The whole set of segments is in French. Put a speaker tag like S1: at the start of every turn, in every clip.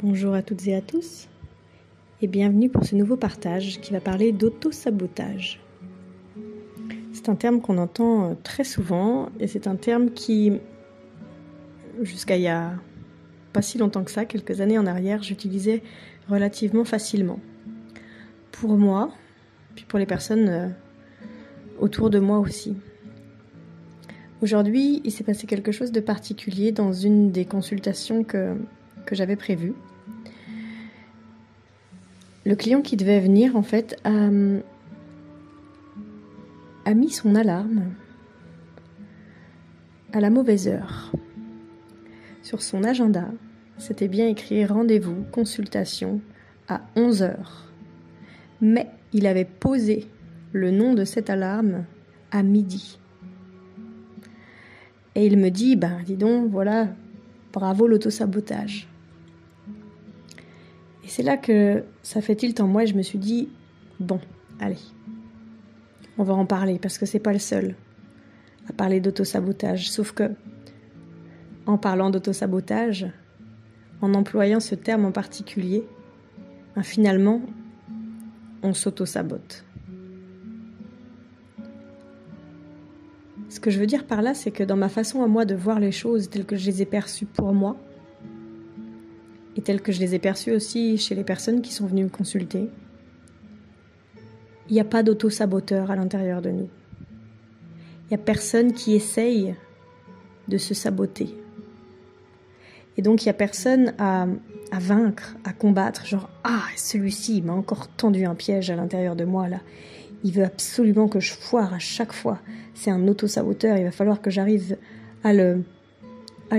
S1: Bonjour à toutes et à tous et bienvenue pour ce nouveau partage qui va parler d'auto-sabotage. C'est un terme qu'on entend très souvent et c'est un terme qui, jusqu'à il y a pas si longtemps que ça, quelques années en arrière, j'utilisais relativement facilement. Pour moi, puis pour les personnes autour de moi aussi. Aujourd'hui, il s'est passé quelque chose de particulier dans une des consultations que j'avais prévues. Le client qui devait venir, en fait, a mis son alarme à la mauvaise heure. Sur son agenda, c'était bien écrit rendez-vous, consultation à 11h. Mais il avait posé le nom de cette alarme à midi. Et il me dit, dis donc, voilà, bravo l'autosabotage. Et c'est là que ça fait tilt en moi et je me suis dit, bon, allez, on va en parler parce que c'est pas le seul à parler d'autosabotage. Sauf que, en parlant d'autosabotage, en employant ce terme en particulier, finalement, on s'autosabote. Ce que je veux dire par là, c'est que dans ma façon à moi de voir les choses telles que je les ai perçues pour moi, et telles que je les ai perçues aussi chez les personnes qui sont venues me consulter, il n'y a pas d'auto-saboteur à l'intérieur de nous. Il n'y a personne qui essaye de se saboter. Et donc il n'y a personne à vaincre, à combattre, genre « Ah, celui-ci, il m'a encore tendu un piège à l'intérieur de moi, là. Il veut absolument que je foire à chaque fois. C'est un auto-saboteur, il va falloir que j'arrive à le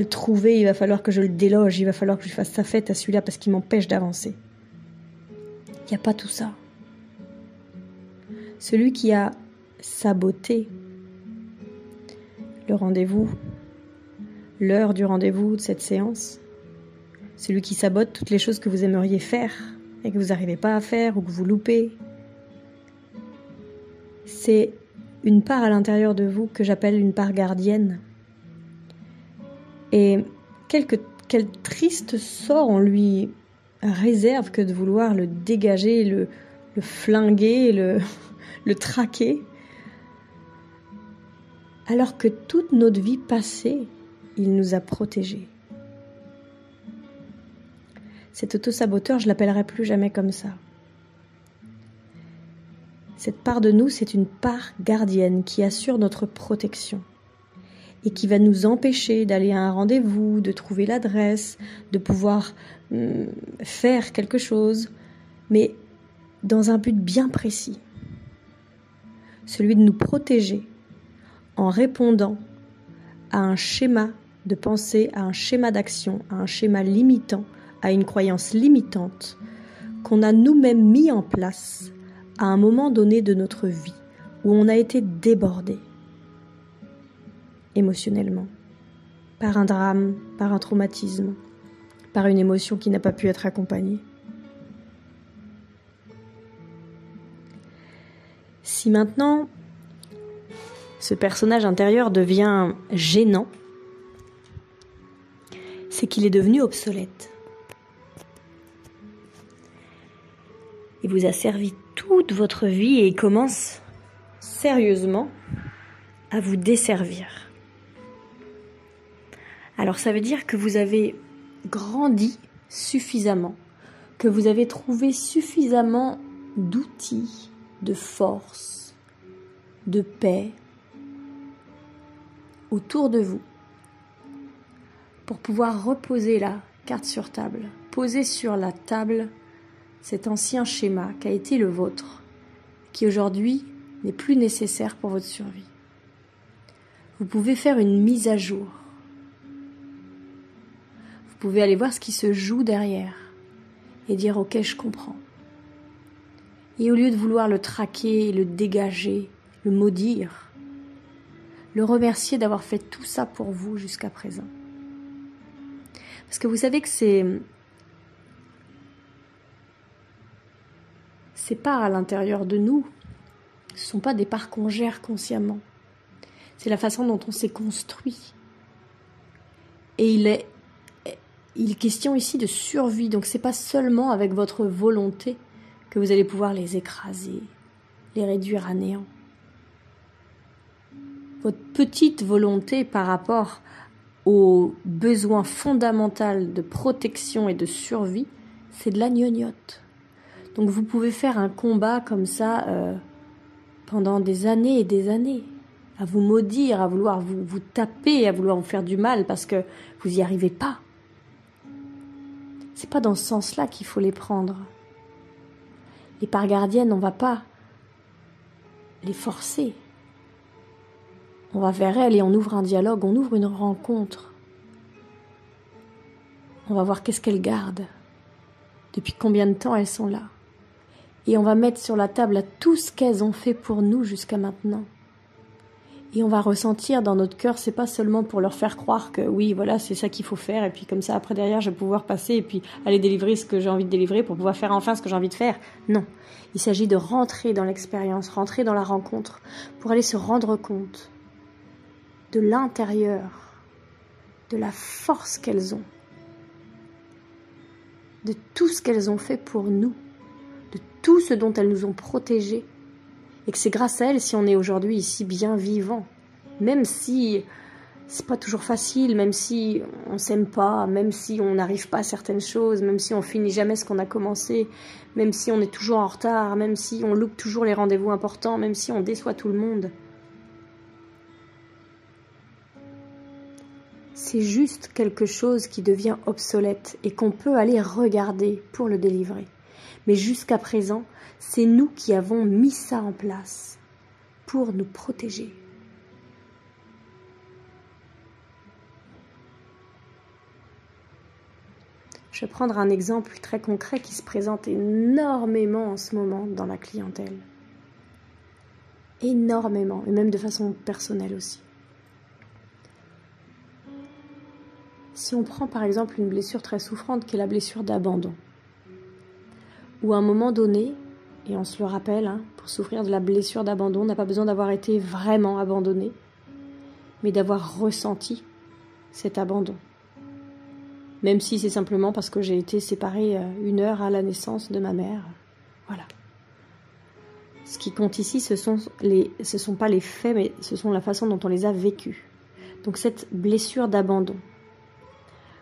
S1: trouver, il va falloir que je le déloge, il va falloir que je fasse sa fête à celui-là parce qu'il m'empêche d'avancer. » Il n'y a pas tout ça. Celui qui a saboté le rendez-vous, l'heure du rendez-vous de cette séance, celui qui sabote toutes les choses que vous aimeriez faire et que vous n'arrivez pas à faire ou que vous loupez, c'est une part à l'intérieur de vous que j'appelle une part gardienne. Et quel triste sort on lui réserve que de vouloir le dégager, le flinguer, le traquer, alors que toute notre vie passée, il nous a protégés. Cet autosaboteur, je ne l'appellerai plus jamais comme ça. Cette part de nous, c'est une part gardienne qui assure notre protection et qui va nous empêcher d'aller à un rendez-vous, de trouver l'adresse, de pouvoir faire quelque chose, mais dans un but bien précis. Celui de nous protéger en répondant à un schéma de pensée, à un schéma d'action, à un schéma limitant, à une croyance limitante qu'on a nous-mêmes mis en place à un moment donné de notre vie où on a été débordé émotionnellement par un drame, par un traumatisme, par une émotion qui n'a pas pu être accompagnée. Si maintenant ce personnage intérieur devient gênant, c'est qu'il est devenu obsolète. Il vous a servi toute votre vie et il commence sérieusement à vous desservir. Alors ça veut dire que vous avez grandi suffisamment, que vous avez trouvé suffisamment d'outils, de force, de paix autour de vous pour pouvoir reposer la carte sur table, poser sur la table cet ancien schéma qui a été le vôtre, qui aujourd'hui n'est plus nécessaire pour votre survie. Vous pouvez faire une mise à jour. Vous pouvez aller voir ce qui se joue derrière et dire « Ok, je comprends ». Et au lieu de vouloir le traquer, le dégager, le maudire, le remercier d'avoir fait tout ça pour vous jusqu'à présent. Parce que vous savez que ces parts à l'intérieur de nous, ce ne sont pas des parts qu'on gère consciemment. C'est la façon dont on s'est construit. Et il est il est question ici de survie, donc c'est pas seulement avec votre volonté que vous allez pouvoir les écraser, les réduire à néant. Votre petite volonté par rapport au besoin fondamental de protection et de survie, c'est de la gnognotte. Donc vous pouvez faire un combat comme ça pendant des années et des années, à vous maudire, à vouloir vous taper, à vouloir vous faire du mal parce que vous n'y arrivez pas. C'est pas dans ce sens-là qu'il faut les prendre. Les parts gardiennes, on va pas les forcer. On va vers elles et on ouvre un dialogue, on ouvre une rencontre. On va voir qu'est-ce qu'elles gardent, depuis combien de temps elles sont là. Et on va mettre sur la table tout ce qu'elles ont fait pour nous jusqu'à maintenant. Et on va ressentir dans notre cœur, c'est pas seulement pour leur faire croire que oui, voilà, c'est ça qu'il faut faire, et puis comme ça, après derrière, je vais pouvoir passer et puis aller délivrer ce que j'ai envie de délivrer pour pouvoir faire enfin ce que j'ai envie de faire. Non, il s'agit de rentrer dans l'expérience, rentrer dans la rencontre, pour aller se rendre compte de l'intérieur, de la force qu'elles ont, de tout ce qu'elles ont fait pour nous, de tout ce dont elles nous ont protégés, et que c'est grâce à elles si on est aujourd'hui ici bien vivant, même si c'est pas toujours facile, même si on s'aime pas, même si on n'arrive pas à certaines choses, même si on finit jamais ce qu'on a commencé, même si on est toujours en retard, même si on loupe toujours les rendez-vous importants, même si on déçoit tout le monde. C'est juste quelque chose qui devient obsolète et qu'on peut aller regarder pour le délivrer. Mais jusqu'à présent, c'est nous qui avons mis ça en place pour nous protéger. Je vais prendre un exemple très concret qui se présente énormément en ce moment dans la clientèle. Énormément, et même de façon personnelle aussi. Si on prend par exemple une blessure très souffrante qui est la blessure d'abandon, où à un moment donné, et on se le rappelle, pour souffrir de la blessure d'abandon, on n'a pas besoin d'avoir été vraiment abandonné, mais d'avoir ressenti cet abandon. Même si c'est simplement parce que j'ai été séparée 1 heure à la naissance de ma mère. Voilà. Ce qui compte ici, ce sont pas les faits, mais ce sont la façon dont on les a vécus. Donc cette blessure d'abandon,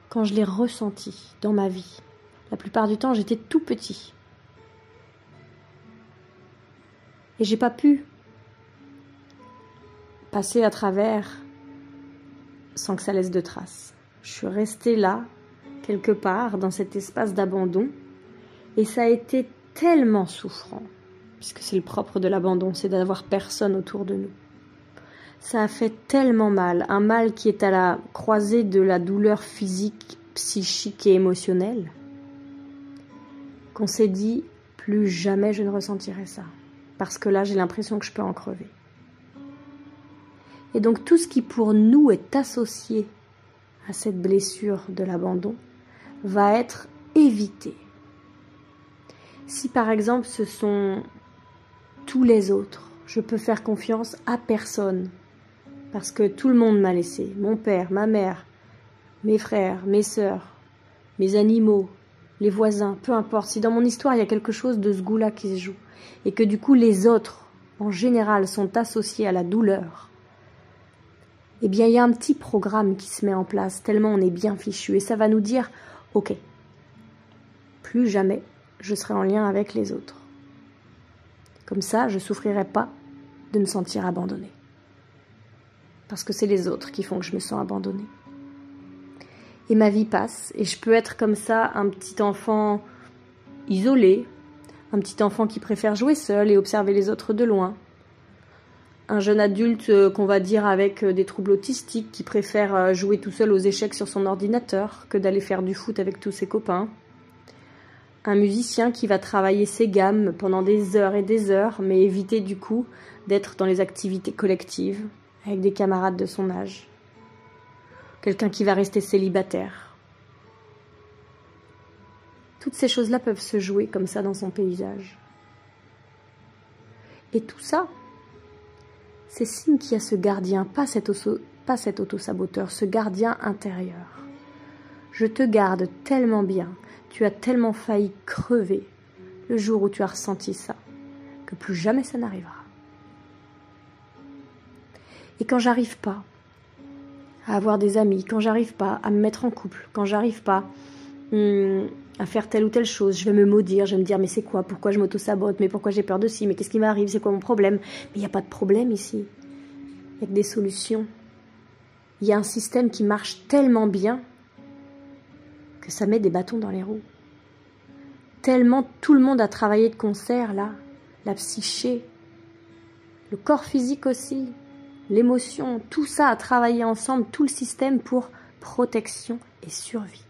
S1: quand je l'ai ressentie dans ma vie, la plupart du temps, j'étais tout petit. Et j'ai pas pu passer à travers sans que ça laisse de traces. Je suis restée là, quelque part, dans cet espace d'abandon, et ça a été tellement souffrant, puisque c'est le propre de l'abandon, c'est d'avoir personne autour de nous. Ça a fait tellement mal, un mal qui est à la croisée de la douleur physique, psychique et émotionnelle, qu'on s'est dit, plus jamais je ne ressentirai ça. Parce que là, j'ai l'impression que je peux en crever. Et donc, tout ce qui pour nous est associé à cette blessure de l'abandon va être évité. Si par exemple, ce sont tous les autres, je peux faire confiance à personne. Parce que tout le monde m'a laissé. Mon père, ma mère, mes frères, mes sœurs, mes animaux, les voisins, peu importe. Si dans mon histoire, il y a quelque chose de ce goût-là qui se joue, et que du coup les autres, en général, sont associés à la douleur, eh bien il y a un petit programme qui se met en place, tellement on est bien fichu, et ça va nous dire, ok, plus jamais je serai en lien avec les autres. Comme ça, je ne souffrirai pas de me sentir abandonnée. Parce que c'est les autres qui font que je me sens abandonnée. Et ma vie passe, et je peux être comme ça, un petit enfant isolé, un petit enfant qui préfère jouer seul et observer les autres de loin. Un jeune adulte qu'on va dire avec des troubles autistiques qui préfère jouer tout seul aux échecs sur son ordinateur que d'aller faire du foot avec tous ses copains. Un musicien qui va travailler ses gammes pendant des heures et des heures, mais éviter du coup d'être dans les activités collectives avec des camarades de son âge. Quelqu'un qui va rester célibataire. Toutes ces choses-là peuvent se jouer comme ça dans son paysage. Et tout ça, c'est signe qu'il y a ce gardien, pas cet autosaboteur, ce gardien intérieur. Je te garde tellement bien, tu as tellement failli crever le jour où tu as ressenti ça, que plus jamais ça n'arrivera. Et quand j'arrive pas à avoir des amis, quand j'arrive pas à me mettre en couple, quand j'arrive pas à faire telle ou telle chose, je vais me maudire, je vais me dire mais c'est quoi, pourquoi je m'auto-sabote, mais pourquoi j'ai peur de ci, mais qu'est-ce qui m'arrive, c'est quoi mon problème? Mais il n'y a pas de problème ici, il n'y a que des solutions. Il y a un système qui marche tellement bien que ça met des bâtons dans les roues. Tellement tout le monde a travaillé de concert là, la psyché, le corps physique aussi, l'émotion, tout ça a travaillé ensemble, tout le système pour protection et survie.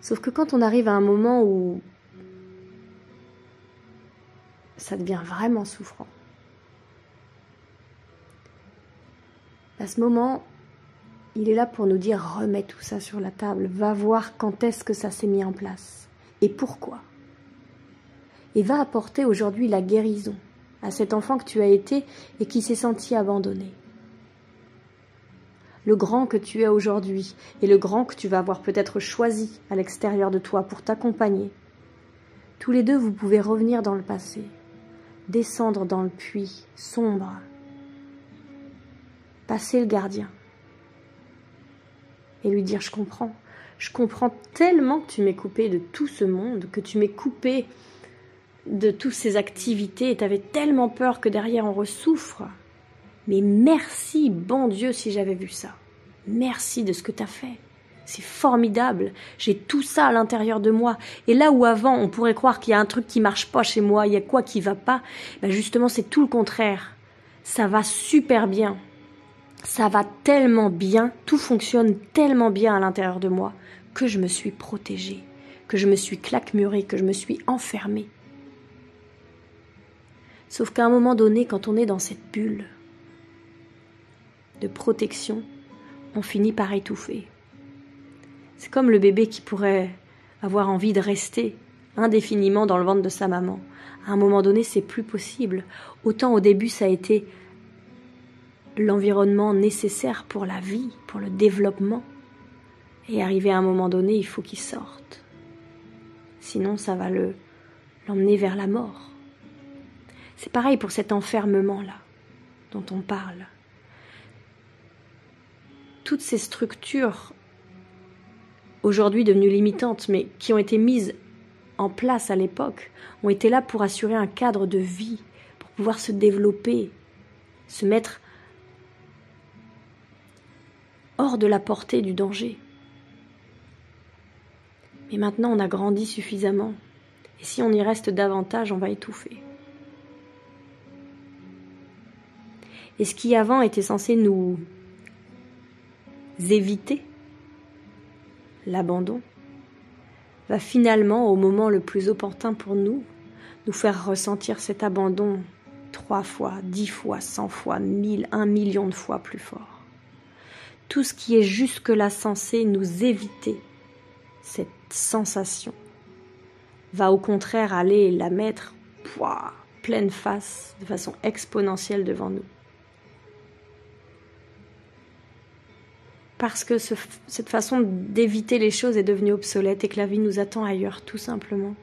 S1: Sauf que quand on arrive à un moment où ça devient vraiment souffrant, à ce moment, il est là pour nous dire remets tout ça sur la table, va voir quand est-ce que ça s'est mis en place et pourquoi. Et va apporter aujourd'hui la guérison à cet enfant que tu as été et qui s'est senti abandonné. Le grand que tu es aujourd'hui et le grand que tu vas avoir peut-être choisi à l'extérieur de toi pour t'accompagner. Tous les deux, vous pouvez revenir dans le passé, descendre dans le puits sombre, passer le gardien et lui dire je comprends tellement que tu m'es coupé de tout ce monde, que tu m'es coupé de toutes ces activités et tu avais tellement peur que derrière on ressouffre. Mais merci, bon Dieu, si j'avais vu ça. Merci de ce que tu as fait. C'est formidable. J'ai tout ça à l'intérieur de moi. Et là où avant, on pourrait croire qu'il y a un truc qui marche pas chez moi, il y a quoi qui va pas, ben justement, c'est tout le contraire. Ça va super bien. Ça va tellement bien, tout fonctionne tellement bien à l'intérieur de moi que je me suis protégée, que je me suis claquemurée, que je me suis enfermée. Sauf qu'à un moment donné, quand on est dans cette bulle de protection, on finit par étouffer. C'est comme le bébé qui pourrait avoir envie de rester indéfiniment dans le ventre de sa maman. À un moment donné, c'est plus possible. Autant au début, ça a été l'environnement nécessaire pour la vie, pour le développement. Et arrivé à un moment donné, il faut qu'il sorte. Sinon, ça va l'emmener vers la mort. C'est pareil pour cet enfermement-là dont on parle. Toutes ces structures aujourd'hui devenues limitantes, mais qui ont été mises en place à l'époque, ont été là pour assurer un cadre de vie, pour pouvoir se développer, se mettre hors de la portée du danger. Mais maintenant, on a grandi suffisamment, et si on y reste davantage, on va étouffer. Et ce qui avant était censé nous éviter, l'abandon, va finalement, au moment le plus opportun pour nous faire ressentir cet abandon 3 fois, 10 fois, 100 fois, 1000, 1 million de fois plus fort. Tout ce qui est jusque-là censé nous éviter cette sensation va au contraire aller la mettre pleine face, de façon exponentielle devant nous. Parce que cette façon d'éviter les choses est devenue obsolète et que la vie nous attend ailleurs, tout simplement.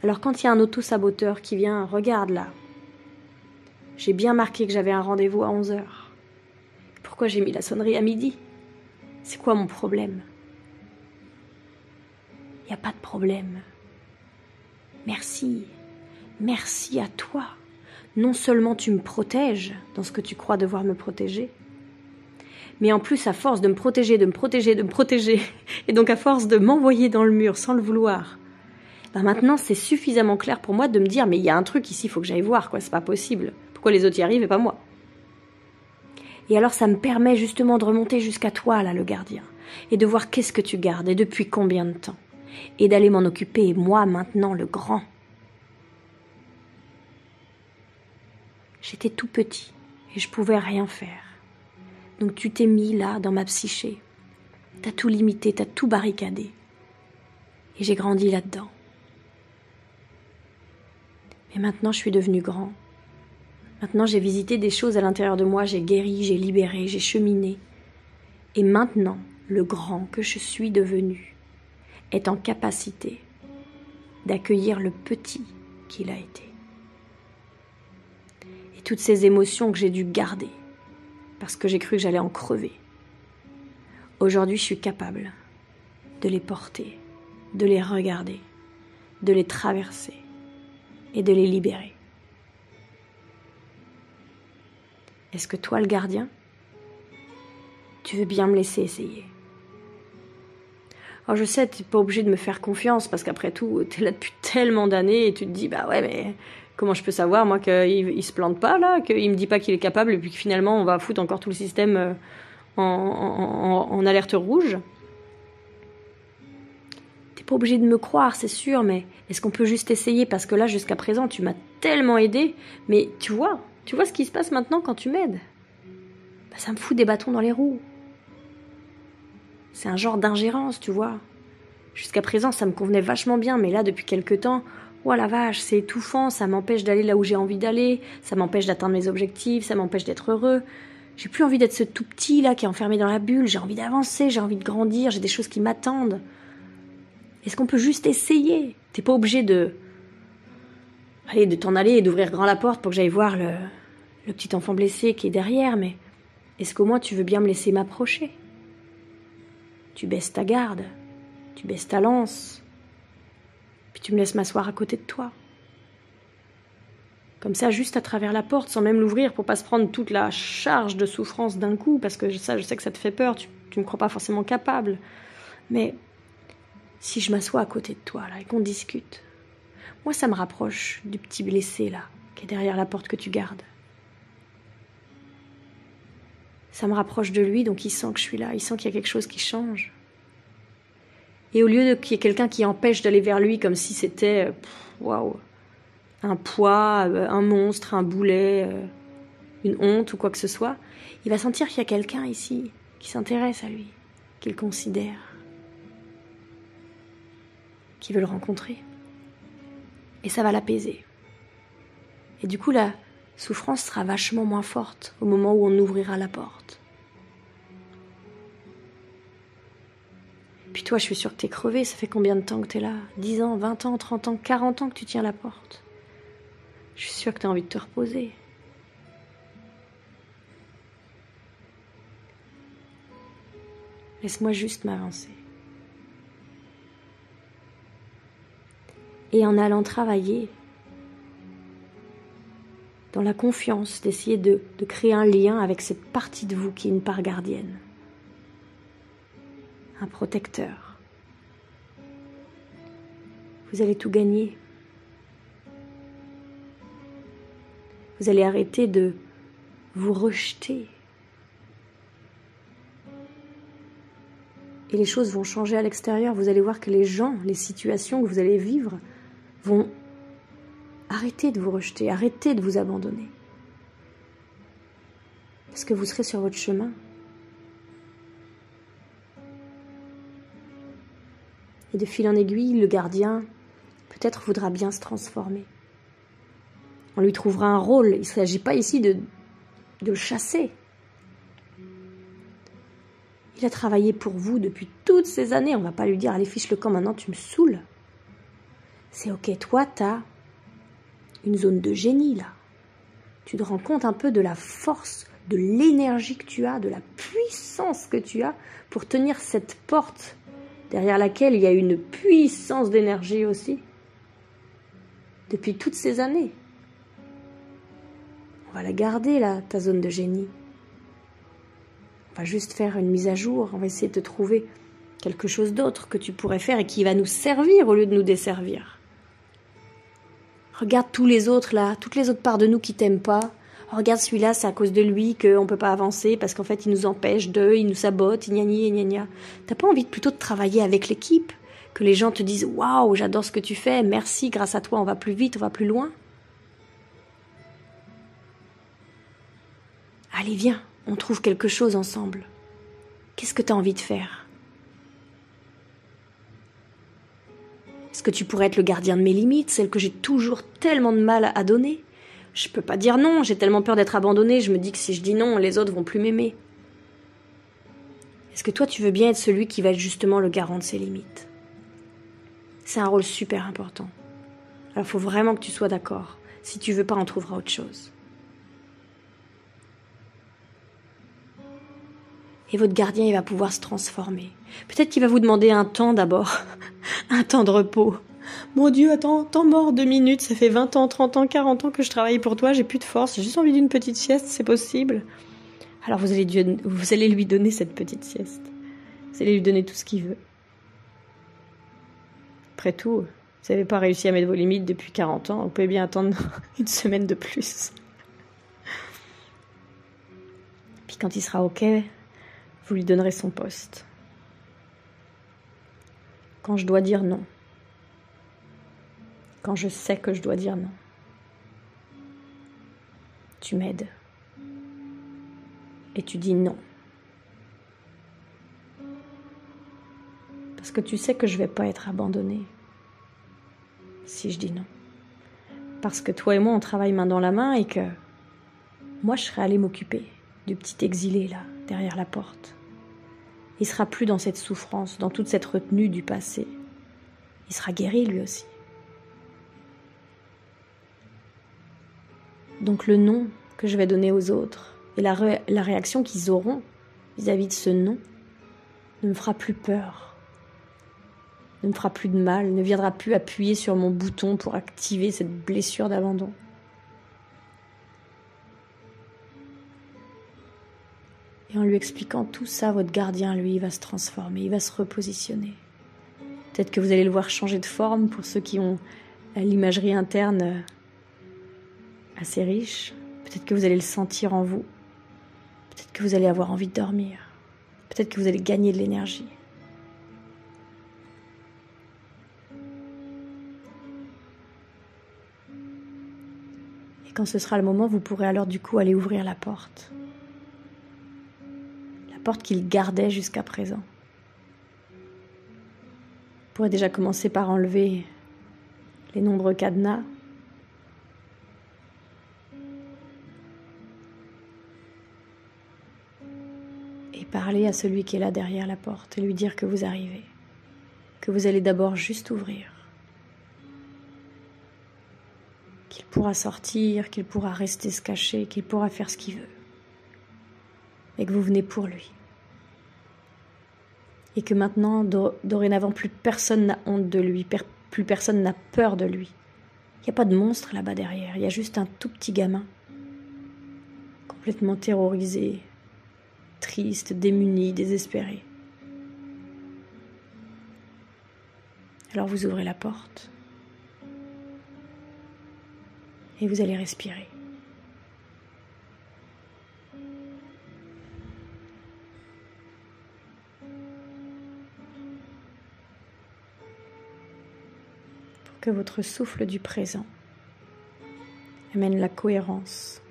S1: Alors quand il y a un auto-saboteur qui vient, regarde là, j'ai bien marqué que j'avais un rendez-vous à 11h. Pourquoi j'ai mis la sonnerie à midi? C'est quoi mon problème? Il n'y a pas de problème. Merci. Merci à toi. Non seulement tu me protèges dans ce que tu crois devoir me protéger, mais en plus, à force de me protéger, et donc à force de m'envoyer dans le mur sans le vouloir, maintenant c'est suffisamment clair pour moi de me dire mais il y a un truc ici, il faut que j'aille voir, c'est pas possible. Pourquoi les autres y arrivent et pas moi? Et alors ça me permet justement de remonter jusqu'à toi, là, le gardien, et de voir qu'est-ce que tu gardes et depuis combien de temps, et d'aller m'en occuper, moi maintenant, le grand. J'étais tout petit et je pouvais rien faire. Donc tu t'es mis là, dans ma psyché. T'as tout limité, t'as tout barricadé. Et j'ai grandi là-dedans. Mais maintenant, je suis devenue grand. Maintenant, j'ai visité des choses à l'intérieur de moi, j'ai guéri, j'ai libéré, j'ai cheminé. Et maintenant, le grand que je suis devenu est en capacité d'accueillir le petit qu'il a été. Et toutes ces émotions que j'ai dû garder, parce que j'ai cru que j'allais en crever, aujourd'hui, je suis capable de les porter, de les regarder, de les traverser et de les libérer. Est-ce que toi, le gardien, tu veux bien me laisser essayer? Alors je sais, tu n'es pas obligé de me faire confiance, parce qu'après tout, tu es là depuis tellement d'années, et tu te dis, bah ouais, mais comment je peux savoir, moi, qu'il se plante pas, là, qu'il me dit pas qu'il est capable, et puis que finalement, on va foutre encore tout le système en alerte rouge? T'es pas obligé de me croire, c'est sûr, mais est-ce qu'on peut juste essayer? Parce que là, jusqu'à présent, tu m'as tellement aidé, mais tu vois ce qui se passe maintenant quand tu m'aides? Bah, ça me fout des bâtons dans les roues. C'est un genre d'ingérence, tu vois. Jusqu'à présent, ça me convenait vachement bien, mais là, depuis quelque temps, oh la vache, c'est étouffant, ça m'empêche d'aller là où j'ai envie d'aller, ça m'empêche d'atteindre mes objectifs, ça m'empêche d'être heureux. J'ai plus envie d'être ce tout petit là qui est enfermé dans la bulle, j'ai envie d'avancer, j'ai envie de grandir, j'ai des choses qui m'attendent. Est-ce qu'on peut juste essayer? T'es pas obligé de t'en aller et d'ouvrir grand la porte pour que j'aille voir le petit enfant blessé qui est derrière, mais est-ce qu'au moins tu veux bien me laisser m'approcher? Tu baisses ta garde, tu baisses ta lance, puis tu me laisses m'asseoir à côté de toi. Comme ça, juste à travers la porte, sans même l'ouvrir, pour pas se prendre toute la charge de souffrance d'un coup, parce que ça, je sais que ça te fait peur, tu me crois pas forcément capable. Mais si je m'assois à côté de toi, là, et qu'on discute, moi, ça me rapproche du petit blessé, là, qui est derrière la porte que tu gardes. Ça me rapproche de lui, donc il sent que je suis là, il sent qu'il y a quelque chose qui change. Et au lieu qu'il y ait quelqu'un qui empêche d'aller vers lui comme si c'était, waouh, un poids, un monstre, un boulet, une honte ou quoi que ce soit, il va sentir qu'il y a quelqu'un ici qui s'intéresse à lui, qu'il considère, qui veut le rencontrer. Et ça va l'apaiser. Et du coup, la souffrance sera vachement moins forte au moment où on ouvrira la porte. Puis toi, je suis sûre que t'es crevé, ça fait combien de temps que t'es là? 10 ans, 20 ans, 30 ans, 40 ans que tu tiens la porte. Je suis sûre que t'as envie de te reposer. Laisse-moi juste m'avancer. Et en allant travailler, dans la confiance, d'essayer de créer un lien avec cette partie de vous qui est une part gardienne. Un protecteur. Vous allez tout gagner. Vous allez arrêter de vous rejeter. Et les choses vont changer à l'extérieur. Vous allez voir que les gens, les situations que vous allez vivre vont arrêter de vous rejeter, arrêter de vous abandonner. Parce que vous serez sur votre chemin. Et de fil en aiguille, le gardien peut-être voudra bien se transformer. On lui trouvera un rôle. Il ne s'agit pas ici de le chasser. Il a travaillé pour vous depuis toutes ces années. On ne va pas lui dire, allez, fiche le camp, maintenant tu me saoules. C'est ok, toi, tu as une zone de génie, là. Tu te rends compte un peu de la force, de l'énergie que tu as, de la puissance que tu as pour tenir cette porte derrière laquelle il y a une puissance d'énergie aussi. Depuis toutes ces années. On va la garder, là, ta zone de génie. On va juste faire une mise à jour. On va essayer de te trouver quelque chose d'autre que tu pourrais faire et qui va nous servir au lieu de nous desservir. Regarde tous les autres, là, toutes les autres parts de nous qui t'aiment pas. Regarde celui-là, c'est à cause de lui qu'on peut pas avancer parce qu'en fait, il nous empêche il nous sabote, gna gna. T'as pas envie plutôt de travailler avec l'équipe? Que les gens te disent « Waouh, j'adore ce que tu fais, merci, grâce à toi, on va plus vite, on va plus loin. » Allez, viens, on trouve quelque chose ensemble. Qu'est-ce que tu as envie de faire? Est-ce que tu pourrais être le gardien de mes limites, celle que j'ai toujours tellement de mal à donner? Je peux pas dire non, j'ai tellement peur d'être abandonnée, je me dis que si je dis non, les autres vont plus m'aimer. Est-ce que toi, tu veux bien être celui qui va être justement le garant de ses limites? C'est un rôle super important. Alors, il faut vraiment que tu sois d'accord. Si tu veux pas, on trouvera autre chose. Et votre gardien, il va pouvoir se transformer. Peut-être qu'il va vous demander un temps d'abord, un temps de repos. Mon Dieu, attends, temps mort, 2 minutes, ça fait 20 ans, 30 ans, 40 ans que je travaille pour toi, j'ai plus de force, j'ai juste envie d'une petite sieste, c'est possible? Alors vous allez lui donner cette petite sieste. Vous allez lui donner tout ce qu'il veut. Après tout, vous n'avez pas réussi à mettre vos limites depuis 40 ans, vous pouvez bien attendre une semaine de plus. Puis quand il sera OK, vous lui donnerez son poste. Quand je dois dire non. Quand je sais que je dois dire non. Tu m'aides. Et tu dis non. Parce que tu sais que je vais pas être abandonnée si je dis non. Parce que toi et moi, on travaille main dans la main et que moi, je serai allée m'occuper du petit exilé là, derrière la porte. Il sera plus dans cette souffrance, dans toute cette retenue du passé. Il sera guéri lui aussi. Donc le non que je vais donner aux autres et la réaction qu'ils auront vis-à-vis de ce non ne me fera plus peur, ne me fera plus de mal, ne viendra plus appuyer sur mon bouton pour activer cette blessure d'abandon. Et en lui expliquant tout ça, votre gardien, lui, il va se transformer, il va se repositionner. Peut-être que vous allez le voir changer de forme pour ceux qui ont l'imagerie interne assez riche. Peut-être que vous allez le sentir en vous. Peut-être que vous allez avoir envie de dormir. Peut-être que vous allez gagner de l'énergie. Et quand ce sera le moment, vous pourrez alors du coup aller ouvrir la porte. La porte qu'il gardait jusqu'à présent. Vous pourrez déjà commencer par enlever les nombreux cadenas. Et parler à celui qui est là derrière la porte et lui dire que vous arrivez. Que vous allez d'abord juste ouvrir. Qu'il pourra sortir, qu'il pourra rester se cacher, qu'il pourra faire ce qu'il veut. Et que vous venez pour lui. Et que maintenant, dorénavant, plus personne n'a honte de lui, plus personne n'a peur de lui. Il n'y a pas de monstre là-bas derrière, il y a juste un tout petit gamin, complètement terrorisé, triste, démuni, désespéré. Alors vous ouvrez la porte et vous allez respirer. Que votre souffle du présent amène la cohérence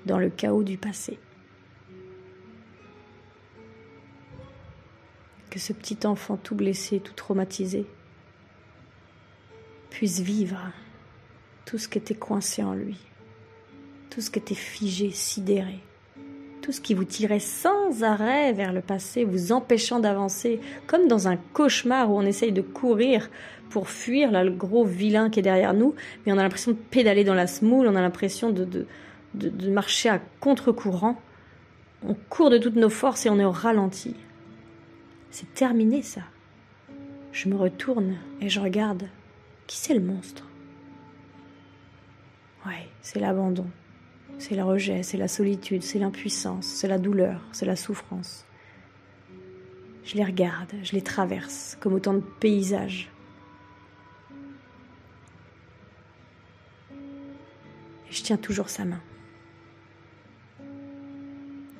S1: dans le chaos du passé. Que ce petit enfant tout blessé, tout traumatisé, puisse vivre tout ce qui était coincé en lui, tout ce qui était figé, sidéré, tout ce qui vous tirait sans arrêt vers le passé, vous empêchant d'avancer, comme dans un cauchemar où on essaye de courir pour fuir là, le gros vilain qui est derrière nous, mais on a l'impression de pédaler dans la semoule, on a l'impression de marcher à contre-courant. On court de toutes nos forces et on est au ralenti. C'est terminé ça. Je me retourne et je regarde. Qui c'est le monstre? Ouais, c'est l'abandon. C'est le rejet, c'est la solitude, c'est l'impuissance, c'est la douleur, c'est la souffrance. Je les regarde, je les traverse comme autant de paysages. Et je tiens toujours sa main.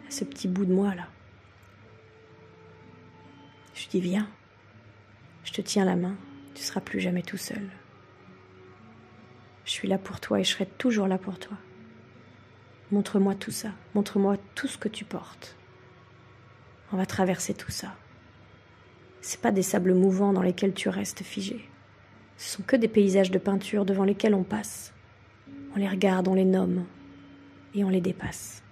S1: Ce petit bout de moi là. Je dis viens, je te tiens la main, tu seras plus jamais tout seul. Je suis là pour toi et je serai toujours là pour toi. Montre-moi tout ça, montre-moi tout ce que tu portes. On va traverser tout ça. C'est pas des sables mouvants dans lesquels tu restes figé. Ce sont que des paysages de peinture devant lesquels on passe. On les regarde, on les nomme et on les dépasse.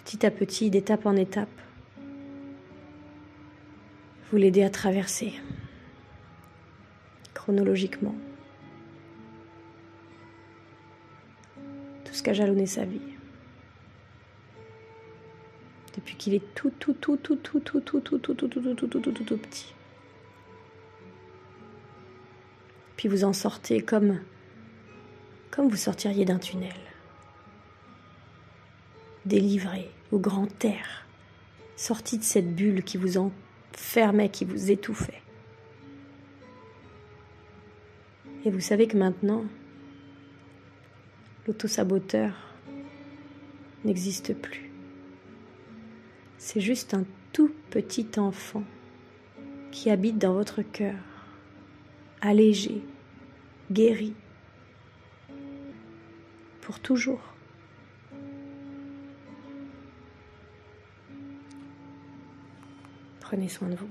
S1: Petit à petit, d'étape en étape, vous l'aidez à traverser chronologiquement tout ce qu'a jalonné sa vie. Depuis qu'il est tout petit. Puis vous en sortez comme vous sortiriez d'un tunnel. Délivré au grand air, sorti de cette bulle qui vous enfermait, qui vous étouffait. Et vous savez que maintenant, l'autosaboteur n'existe plus. C'est juste un tout petit enfant qui habite dans votre cœur, allégé, guéri, pour toujours. Prenez soin de vous.